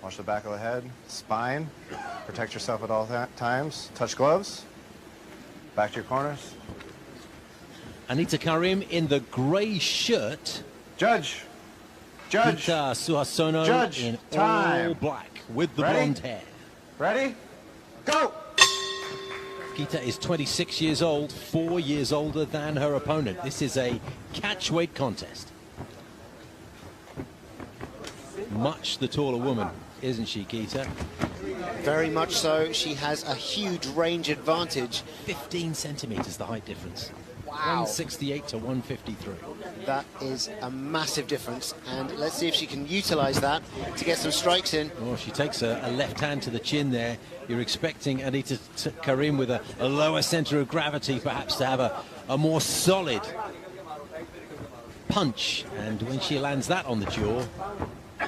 Watch the back of the head, spine. Protect yourself at all times. Touch gloves. Back to your corners. Anita Karim in the grey shirt. Judge. Judge. Gita Suharsono Judge. in Time. all black with the Ready? blonde hair. Ready? Go! Gita is 26 years old, 4 years older than her opponent. This is a catchweight contest. Much the taller woman, isn't she, Gita? Very much so. She has a huge range advantage. 15 centimeters the height difference. Wow. 168 to 153. That is a massive difference. And let's see if she can utilize that to get some strikes in. Oh, she takes a left hand to the chin there. You're expecting Anita Karim with a lower center of gravity, perhaps, to have a more solid punch. And when she lands that on the jaw,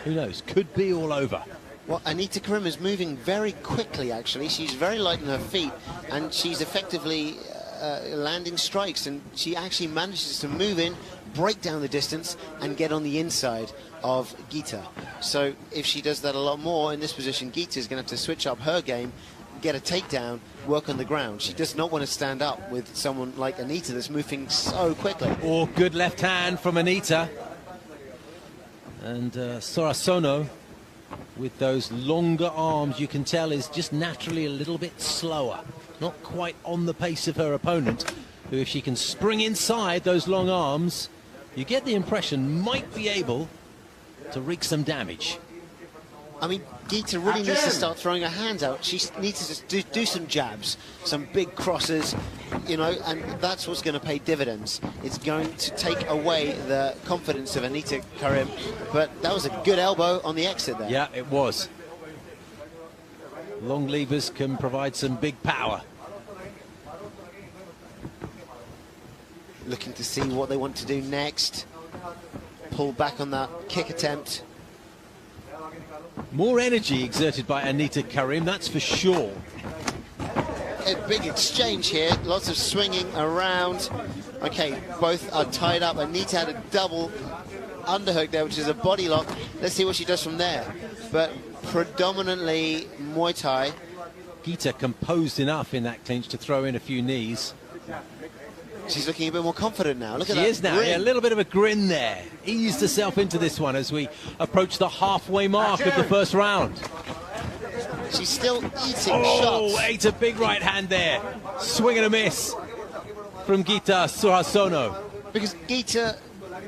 who knows? Could be all over. Well, Anita Karim is moving very quickly, actually. She's very light on her feet, and she's effectively landing strikes, and she actually manages to move in, break down the distance, and get on the inside of Gita. So if she does that a lot more in this position, Gita is going to have to switch up her game, get a takedown, work on the ground. She does not want to stand up with someone like Anita that's moving so quickly. Oh, good left hand from Anita. And Suharsono, with those longer arms, you can tell is just naturally a little bit slower. Not quite on the pace of her opponent, who, if she can spring inside those long arms, you get the impression might be able to wreak some damage. I mean, Gita really needs to start throwing her hands out. She needs to do some jabs, some big crosses, you know, and that's what's going to pay dividends. It's going to take away the confidence of Anita Karim, but that was a good elbow on the exit there. Yeah, it was. Long levers can provide some big power. Looking to see what they want to do next. Pull back on that kick attempt. More energy exerted by Anita Karim, that's for sure. A big exchange here, lots of swinging around. Okay, both are tied up. Anita had a double underhook there, which is a body lock. Let's see what she does from there. But predominantly Muay Thai. Gita composed enough in that clinch to throw in a few knees. She's looking a bit more confident now. Look at that. She is now. grin. Yeah, a little bit of a grin there. Eased herself into this one as we approach the halfway mark of the first round. She's still eating Oh, shots. ate a big right hand there. Swing and a miss from Gita Suharsono. Because Gita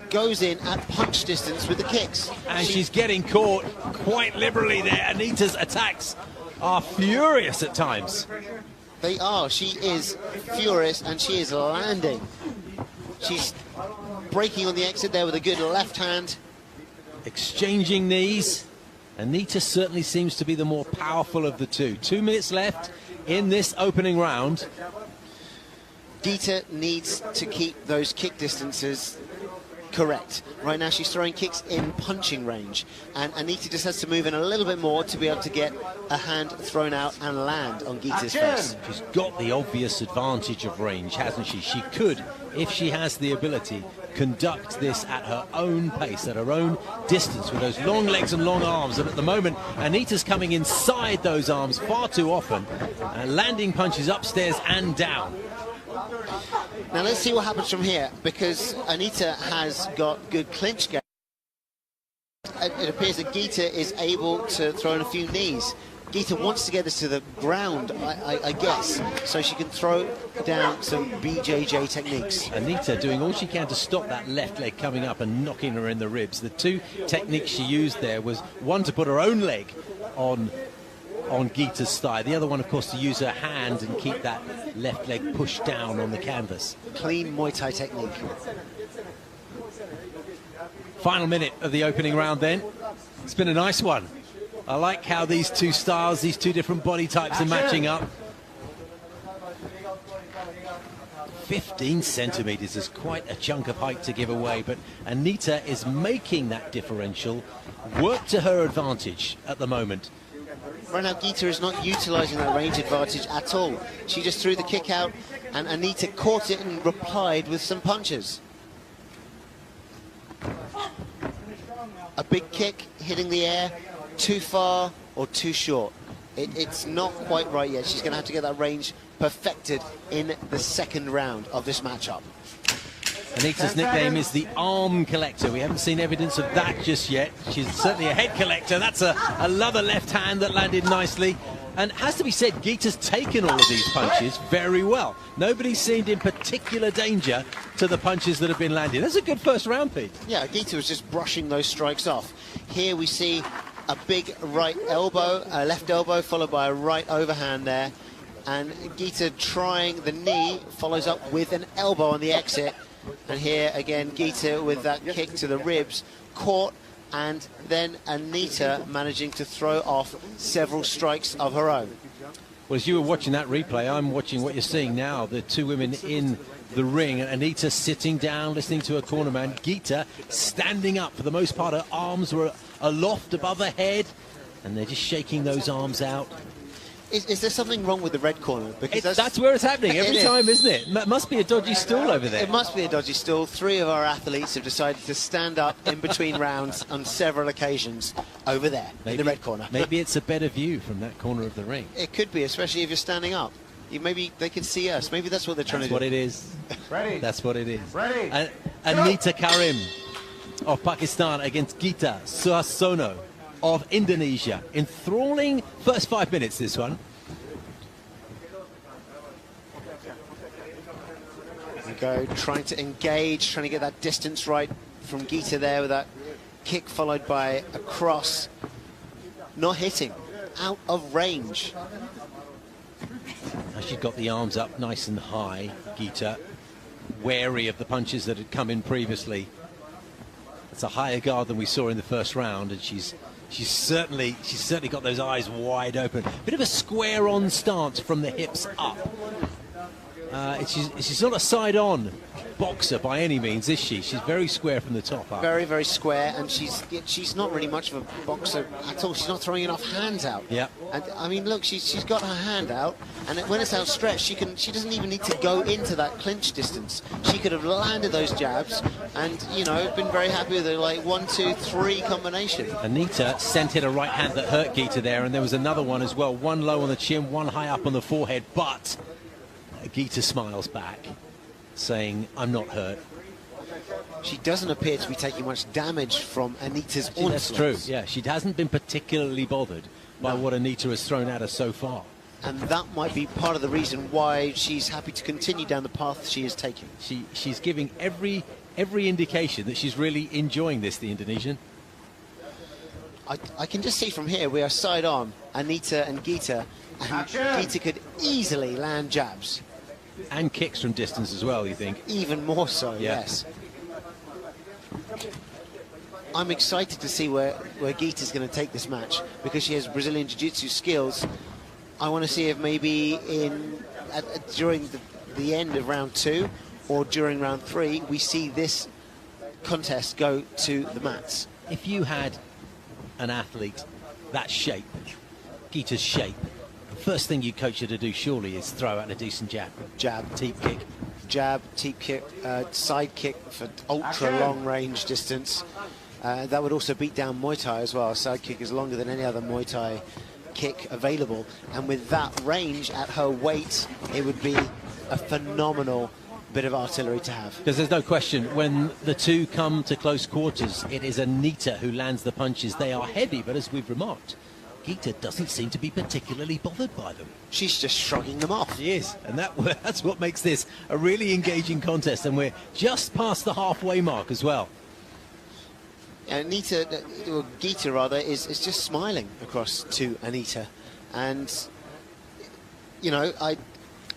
goes in at punch distance with the kicks. And she's getting caught quite liberally there. Anita's attacks are furious at times. They are. She is furious, and she is landing. She's breaking on the exit there with a good left hand. Exchanging knees. Anita certainly seems to be the more powerful of the two. 2 minutes left in this opening round. Gita needs to keep those kick distances correct. Right now she's throwing kicks in punching range, and Anita just has to move in a little bit more to be able to get a hand thrown out and land on Gita's face. She's got the obvious advantage of range, hasn't she? She could, if she has the ability, conduct this at her own pace, at her own distance, with those long legs and long arms. And at the moment, Anita's coming inside those arms far too often, landing punches upstairs and down. Now let's see what happens from here, because Anita has got good clinch game. It appears that Gita is able to throw in a few knees. Gita wants to get this to the ground, I guess, so she can throw down some BJJ techniques. Anita doing all she can to stop that left leg coming up and knocking her in the ribs. The two techniques she used there was one to put her own leg on Gita's thigh, the other one, of course, to use her hand and keep that left leg pushed down on the canvas. Clean Muay Thai technique. Final minute of the opening round then. It's been a nice one. I like how these two styles, these two different body types are matching up. 15 centimeters is quite a chunk of height to give away, but Anita is making that differential work to her advantage at the moment. Right now, Gita is not utilizing that range advantage at all. She just threw the kick out, and Anita caught it and replied with some punches. A big kick hitting the air, too far or too short. It's not quite right yet. She's going to have to get that range perfected in the second round of this matchup. Anita's nickname is the arm collector. We haven't seen evidence of that just yet. She's certainly a head collector. That's another left hand that landed nicely. And has to be said, Geeta's taken all of these punches very well. Nobody seemed in particular danger to the punches that have been landed. That's a good first round, Pete. Yeah, Geeta was just brushing those strikes off. Here we see a big right elbow, a left elbow followed by a right overhand there. And Geeta trying the knee, follows up with an elbow on the exit. And here again, Geeta with that kick to the ribs, caught, and then Anita managing to throw off several strikes of her own. Well, as you were watching that replay, I'm watching what you're seeing now. The two women in the ring. Anita sitting down, listening to her corner man. Geeta standing up. For the most part, her arms were aloft above her head, and they're just shaking those arms out. Is there something wrong with the red corner? Because that's where it's happening every time, isn't it? Must be a dodgy stool over there. It must be a dodgy stool. 3 of our athletes have decided to stand up in between rounds on several occasions over there, in the red corner. Maybe it's a better view from that corner of the ring. It could be, especially if you're standing up. Maybe they can see us. Maybe that's what they're trying to do. That's what it is. Ready. That's what it is. Ready. Anita Karim of Pakistan against Geeta Suharsono of Indonesia. Enthralling first 5 minutes, this one. We go, trying to engage, trying to get that distance right from Geeta there with that kick followed by a cross. Not hitting, out of range. Now she's got the arms up nice and high, Geeta, wary of the punches that had come in previously. It's a higher guard than we saw in the first round, and she's certainly got those eyes wide open. Bit of a square-on stance from the hips up. She's not a side-on boxer by any means, is she? She's very square from the top up. Very, very square, and she's not really much of a boxer at all. She's not throwing enough hands out. Yeah. And I mean, look, she's got her hand out, and when it's outstretched, she doesn't even need to go into that clinch distance. She could have landed those jabs, and been very happy with her like 1, 2, 3 combination. Anita sent in a right hand that hurt Geeta there, and there was another one as well. One low on the chin, one high up on the forehead, but Geeta smiles back, saying, "I'm not hurt." She doesn't appear to be taking much damage from Anita's onslaughts. That's true, yeah. She hasn't been particularly bothered by what Anita has thrown at her so far. And that might be part of the reason why she's happy to continue down the path she is taking. She's giving every indication that she's really enjoying this, the Indonesian. I can just see from here, we are side on, Anita and Geeta. And Geeta could easily land jabs. And kicks from distance as well, you think? Even more so, yeah. Yes. I'm excited to see where Geeta's going to take this match, because she has Brazilian Jiu-Jitsu skills. I want to see if maybe during the end of round 2 or during round 3, we see this contest go to the mats. If you had an athlete that shape, Geeta's shape, first thing you coach her to do surely is throw out a decent jab. Jab. Teep kick. Jab, teep kick, side kick for ultra long range distance. That would also beat down Muay Thai as well. Side kick is longer than any other Muay Thai kick available. And with that range at her weight, it would be a phenomenal bit of artillery to have. Because there's no question, when the two come to close quarters, it is Anita who lands the punches. They are heavy, but as we've remarked, Geeta doesn't seem to be particularly bothered by them. She's just shrugging them off. She is, and that's what makes this a really engaging contest, and we're just past the halfway mark as well. Anita, or Geeta rather, is just smiling across to Anita, and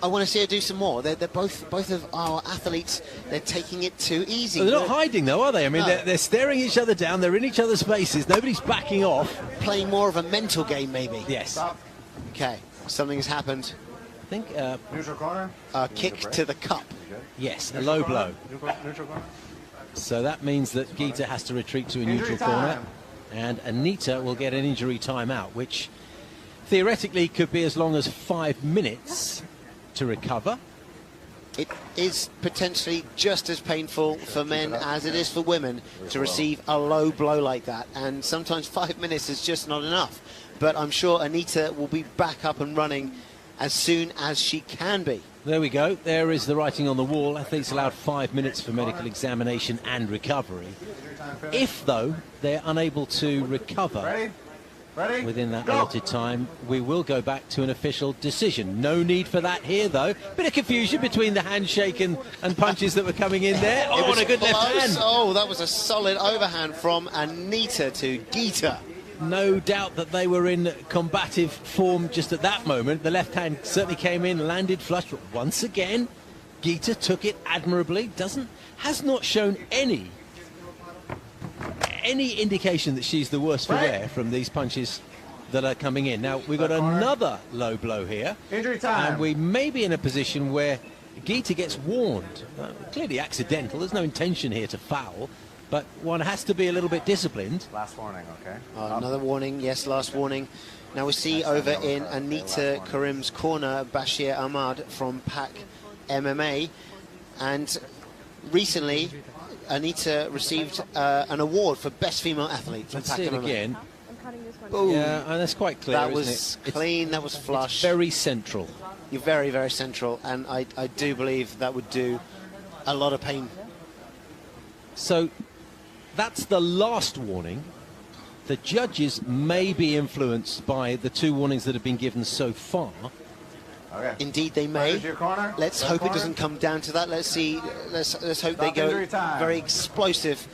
I want to see her do some more. They're both of our athletes. They're taking it too easy. They're not hiding, though, are they? I mean, no. they're staring each other down. They're in each other's faces. Nobody's backing off. Playing more of a mental game, maybe. Yes. Okay, something has happened. I think neutral corner. A kick to the cup. Yes, a low blow. Neutral corner. So that means that Geeta has to retreat to a neutral corner, and Anita will get an injury timeout, which theoretically could be as long as 5 minutes to recover. it is potentially just as painful for men as it is for women to receive a low blow like that. And sometimes 5 minutes is just not enough. But I'm sure Anita will be back up and running as soon as she can be. There we go. There is the writing on the wall. Athletes allowed 5 minutes for medical examination and recovery. If, though, they're unable to recover within that allotted time, we will go back to an official decision. No need for that here, though. Bit of confusion between the handshake and punches that were coming in there. Oh, what a good left hand. Oh, that was a solid overhand from Anita to Geeta. No doubt that they were in combative form just at that moment. The left hand certainly came in, landed flush, but once again, Geeta took it admirably. Has not shown any indication that she's the worse for wear from these punches that are coming in. Now, we've got another low blow here. Injury time. And we may be in a position where Geeta gets warned. Clearly accidental. There's no intention here to foul. But one has to be a little bit disciplined. Last warning, okay. Another warning, yes, last warning. Now we see over in Anita Karim's corner, Bashir Ahmad from Pak MMA. And recently, Anita received an award for Best Female Athlete from Let's Pak see it MMA. again. Boom. Yeah, and that's quite clear, That isn't was it? clean, that was flush. Very central. You're very, very central. And I do believe that would do a lot of pain. So that's the last warning. The judges may be influenced by the 2 warnings that have been given so far. Okay. Indeed, they may. Your corner. Let's hope it doesn't come down to that. Let's see. Let's hope they go very explosive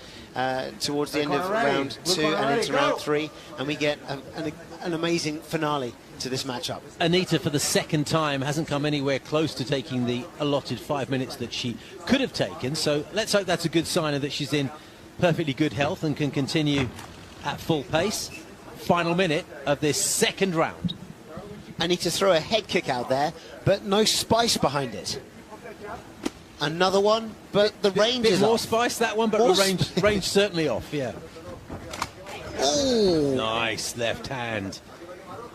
towards the end of round 2 and into round 3, and we get an amazing finale to this matchup. Anita, for the second time, hasn't come anywhere close to taking the allotted 5 minutes that she could have taken. So let's hope that's a good sign of that she's in perfectly good health and can continue at full pace. Final minute of this second round. Anita threw a head kick out there, but no spice behind it. Another one, but the range is more off. spice, that one, but More the range certainly off, yeah. Ooh. Nice left hand.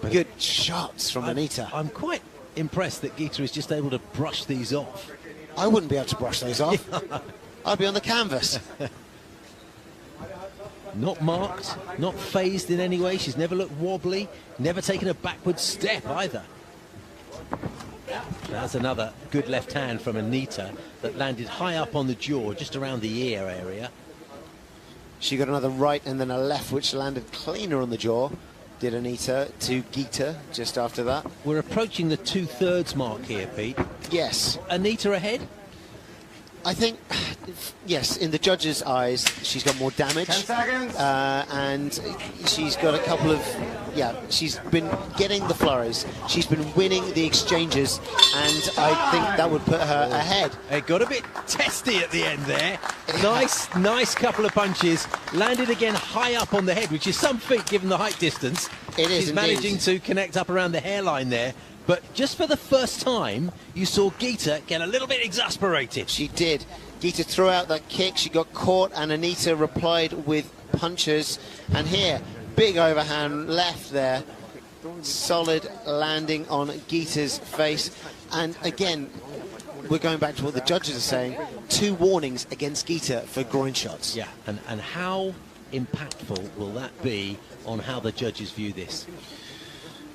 Good shots from Anita. I'm quite impressed that Geeta is just able to brush these off. I wouldn't be able to brush those off. I'd be on the canvas. Not marked, not phased in any way. She's never looked wobbly, never taken a backward step either. That's another good left hand from Anita that landed high up on the jaw, just around the ear area. She got another right and then a left, which landed cleaner on the jaw. Did Anita to Geeta just after that. We're approaching the 2/3 mark here, Pete. Yes. Anita ahead? I think, yes, in the judges' eyes, she's got more damage. 10 seconds. And she's got a couple of, she's been getting the flurries. She's been winning the exchanges, and I think that would put her ahead. It got a bit testy at the end there. Nice couple of punches. Landed again high up on the head, which is some feat given the height distance. It is She's indeed. managing to connect up around the hairline there. But just for the first time, you saw Geeta get a little bit exasperated. She did. Geeta threw out that kick. She got caught, and Anita replied with punches. And here, big overhand left there. Solid landing on Geeta's face. And again, we're going back to what the judges are saying. 2 warnings against Geeta for groin shots. Yeah, and how impactful will that be on how the judges view this?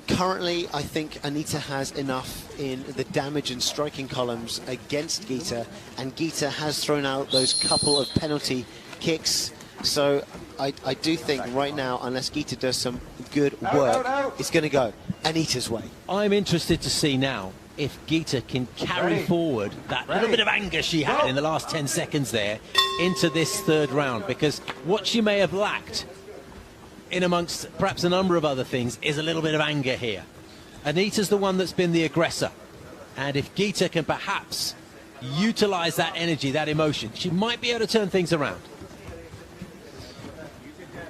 Currently, I think Anita has enough in the damage and striking columns against Geeta, and Geeta has thrown out those couple of penalty kicks. So I do think right now, unless Geeta does some good work, it's going to go Anita's way. I'm interested to see now if Geeta can carry forward that little bit of anger she had in the last 10 seconds there into this 3rd round, because what she may have lacked in amongst perhaps a number of other things is a little bit of anger here. Anita's the one that's been the aggressor, and if Geeta can perhaps utilize that energy, that emotion, she might be able to turn things around.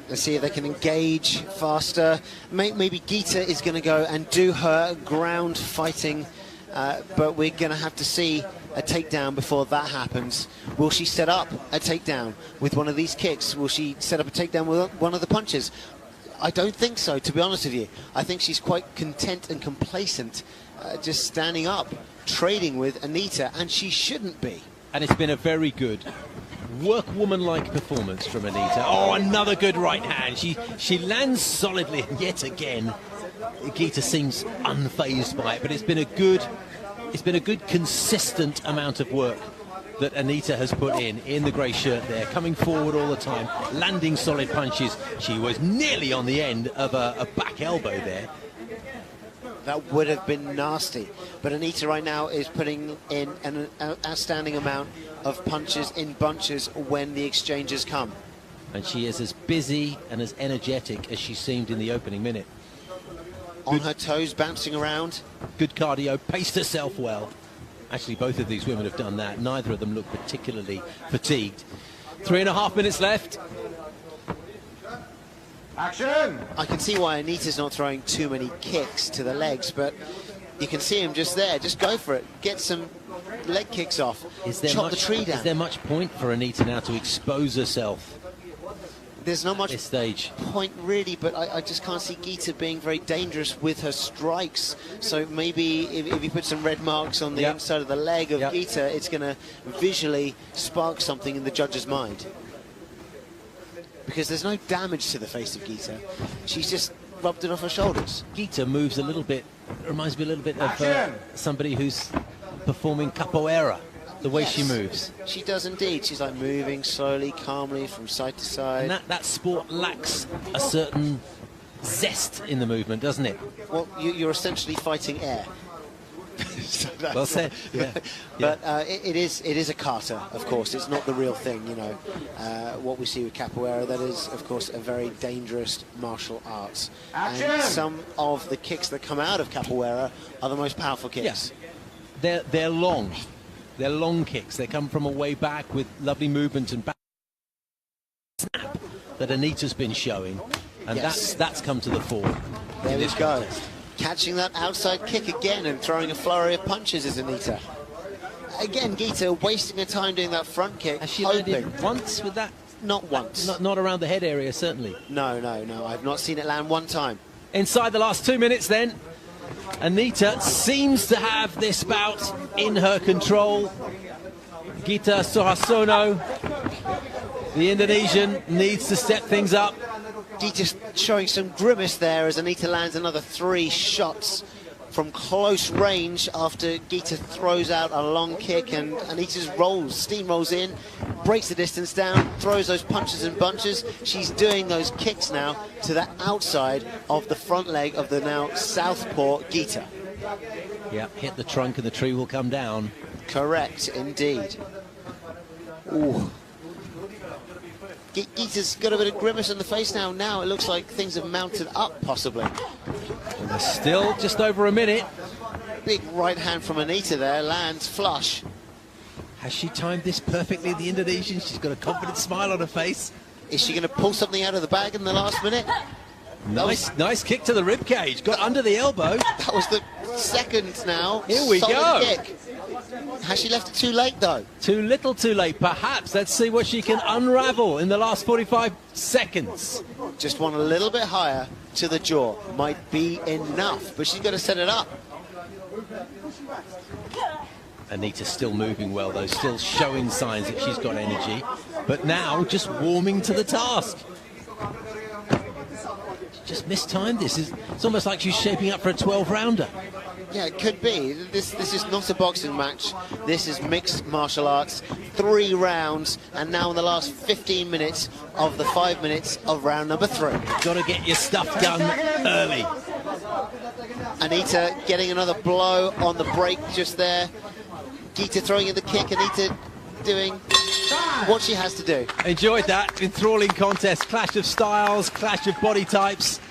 Let's see if they can engage faster. Maybe Geeta is going to go and do her ground fighting, but we're going to have to see a takedown before that happens. Will she set up a takedown with one of these kicks? Will she set up a takedown with one of the punches? I don't think so, to be honest with you. I think she's quite content and complacent just standing up, trading with Anita, and she shouldn't be. And it's been a very good workwoman-like performance from Anita. Oh, another good right hand. She lands solidly, and yet again, Geeta seems unfazed by it. But it's been a good, consistent amount of work that Anita has put in the grey shirt there, coming forward all the time, landing solid punches. She was nearly on the end of a back elbow there. That would have been nasty. But Anita right now is putting in an outstanding amount of punches in bunches when the exchanges come. And she is as busy and as energetic as she seemed in the opening minute. On her toes, bouncing around. Good cardio, paced herself well. Actually, both of these women have done that. Neither of them look particularly fatigued. 3.5 minutes left. Action! I can see why Anita's not throwing too many kicks to the legs, but you can see him just there. Just go for it. Get some leg kicks off. Chop the tree down. Is there much point for Anita now to expose herself? There's not much at this stage. Point really, but I just can't see Geeta being very dangerous with her strikes. So maybe if you put some red marks on the inside of the leg of Geeta, it's going to visually spark something in the judge's mind. Because there's no damage to the face of Geeta. She's just rubbed it off her shoulders. Geeta moves a little bit, reminds me a little bit of somebody who's performing capoeira, the way she moves. She does indeed. She's like moving slowly, calmly from side to side. And that sport lacks a certain zest in the movement, doesn't it? Well, you're essentially fighting air. So well said. Yeah. But it is a kata, of course. It's not the real thing, you know. What we see with capoeira, that is, of course, a very dangerous martial arts. Action! And some of the kicks that come out of capoeira are the most powerful kicks. Yeah. They're long. They're long kicks. They come from a way back with lovely movement and back snap that Anita's been showing, and that's come to the fore. There we go. Catching that outside kick again and throwing a flurry of punches is Anita. Again, Geeta wasting her time doing that front kick. Has she landed once with that? Not once. Not around the head area, certainly. No. I've not seen it land one time. Inside the last 2 minutes then. Anita seems to have this bout in her control. Geeta Suharsono, the Indonesian, needs to step things up. Geeta showing some grimace there as Anita lands another 3 shots from close range after Geeta throws out a long kick, and Anita's steamrolls in, breaks the distance down, throws those punches and bunches. She's doing those kicks now to the outside of the front leg of the now southpaw Geeta. Yeah, hit the trunk and the tree will come down. Correct, indeed. Ooh. Geeta's got a bit of grimace on the face now. Now it looks like things have mounted up, possibly. And there's still just over a minute. Big right hand from Anita there, lands flush. Has she timed this perfectly, the Indonesian? She's got a confident smile on her face. Is she going to pull something out of the bag in the last minute? Nice kick to the ribcage. Got under the elbow. That was the second now. Here we go. Kick. Has she left it too late, though? Too little, too late, perhaps. Let's see what she can unravel in the last 45 seconds. Just one a little bit higher to the jaw. Might be enough, but she's got to set it up. Anita's still moving well, though, still showing signs that she's got energy, but now just warming to the task. Just mistimed this. It's almost like she's shaping up for a 12-rounder. Yeah, it could be. This is not a boxing match. This is mixed martial arts. 3 rounds, and now in the last 15 minutes of the 5 minutes of round number 3. Got to get your stuff done early. Anita getting another blow on the break just there. Geeta throwing in the kick. Anita doing what she has to do. Enjoyed that enthralling contest. Clash of styles, clash of body types.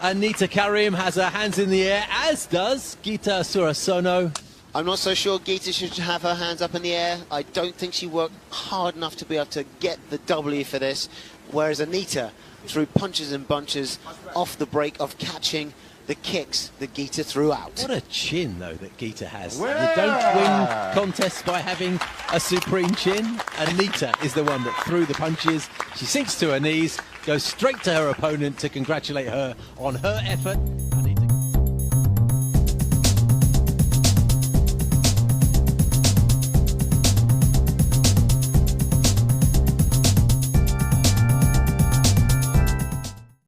Anita Karim has her hands in the air, as does Geeta Suharsono. I'm not so sure Geeta should have her hands up in the air. I don't think she worked hard enough to be able to get the W for this, whereas Anita threw punches and bunches off the break of catching the kicks that Geeta threw out. What a chin, though, that Geeta has. You don't win contests by having a supreme chin. Anita is the one that threw the punches. She sinks to her knees, goes straight to her opponent to congratulate her on her effort